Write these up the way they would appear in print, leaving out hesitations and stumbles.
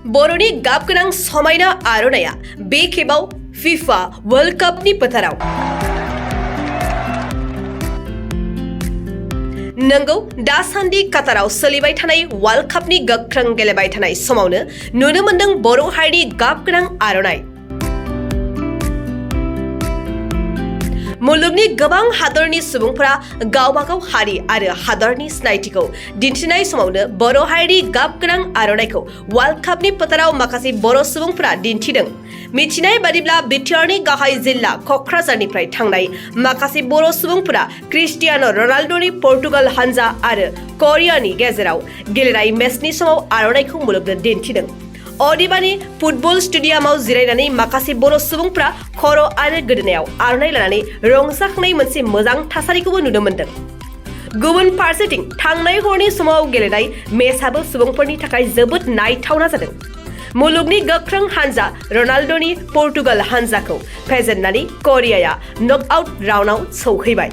बर'नि गाबगोनां समायना आर'नाइया बे खेबाव फिफा वर्ल्ड कापनि फोथाराव। नंगौ, दासान्दि काताराव सोलिबाय थानाय वर्ल्ड कापनि गोख्रों गेलेबाय थानाय समावनो नुनो मोन्दों बर' हारिनि गाबगोनां आर'नाइ। मुलुगनि गोबां हादरनि सुबुंफोरा गावबागाव हारि आरो हादरनि सिनायथिखौ दिन्थिनाय समावनो बर' हारिनि गाबगोनां आर'नाइखौ वर्ल्ड कापनि फोथाराव माखासे बर' सुबुंफोरा दिन्थिदों। मिथिनाय बादिब्ला बिटिआरनि गाहाय जिल्ला क'क्राझारनिफ्राय थांनाय माखासे बर' सुबुंफोरा क्रिस्टियानो रनाल्ड'नि पर्तुगाल हानजा आरो करियानि गेजेराव गेलेनाय मेचनि समाव आर'नाइखौ मुलुगनो दिन्थिदों। अदेबानि फुटबल स्टेडियामाव जिरायनानै माखासे बर' सुबुंफ्रा खर' आरो गोदोनायाव आर'नाइ लानानै रंजाखांनाय मोनसे मोजां थासारिखौबो नुनो मोन्दों। गुबुन फारसेथिं थांनाय हरनि समाव गेलेनाय मेचआबो सुबुंफोरनि थाखाय जोबोद नायथावना जादों। मुलुगनि गोख्रों हानजा रनाल्ड'नि पर्तुगाल हानजाखौ फेजेननानै करियाया नकआउट राउन्डआव सौहैबाय।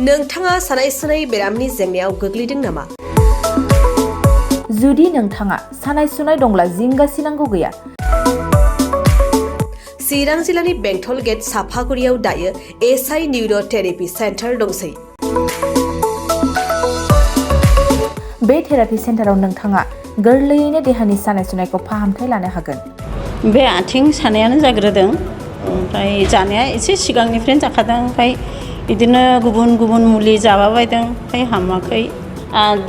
नोंथाङा सानाय सुनाय बेरामनि जेंनायाव गोग्लैदों नामा? जुदि नोंथाङा सानाय सुनाय दंब्ला जिंगासिनांगौ गैया। चिरां जिल्लानि बेंटल गेट साफागुरियाव दायो एसआइ निउर' थेरापि सेन्टार दंसै। बे थेरापि सेन्टाराव नोंथाङा गोरलैयैनो देहानि सानाय सुनायखौ फाहामथाय लानो हागोन। बे आथिं सानायानो जाग्रोदों, ओमफ्राय जानाया एसे सिगांनिफ्रायनो जाखादों, ओमफ्राय बिदिनो गुबुन गुबुन मुलि जाबाबायदों, ओमफ्राय हामाखै।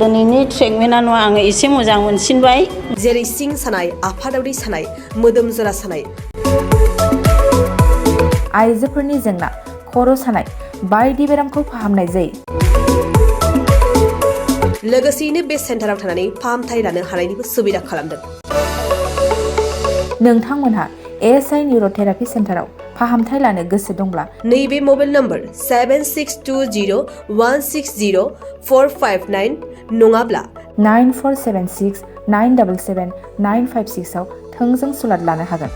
दिनैनि ट्रिटमेन्टआनो आङो एसे मोजां मोनसिनबाय। जेरै सिं सानाय, आफादावरि सानाय, मोदोम जरा सानाय, आइजोफोरनि जेंना, खर' सानाय बायदि बेरामखौ फाहामनाय जायो। लोगोसेयैनो बे सेन्टाराव थानानै फाहामथाय लानो हानायनिबो सुबिदा खालामदों। नोंथांमोनहा एसआइ निउर' थेरापि सेन्टाराव फाहामथाय लानो गोसो दंब्ला नैबे मबाइल नम्बर 7620160459 नङाब्ला 9476977956 आव थोंजों सुलाद लानो हागोन।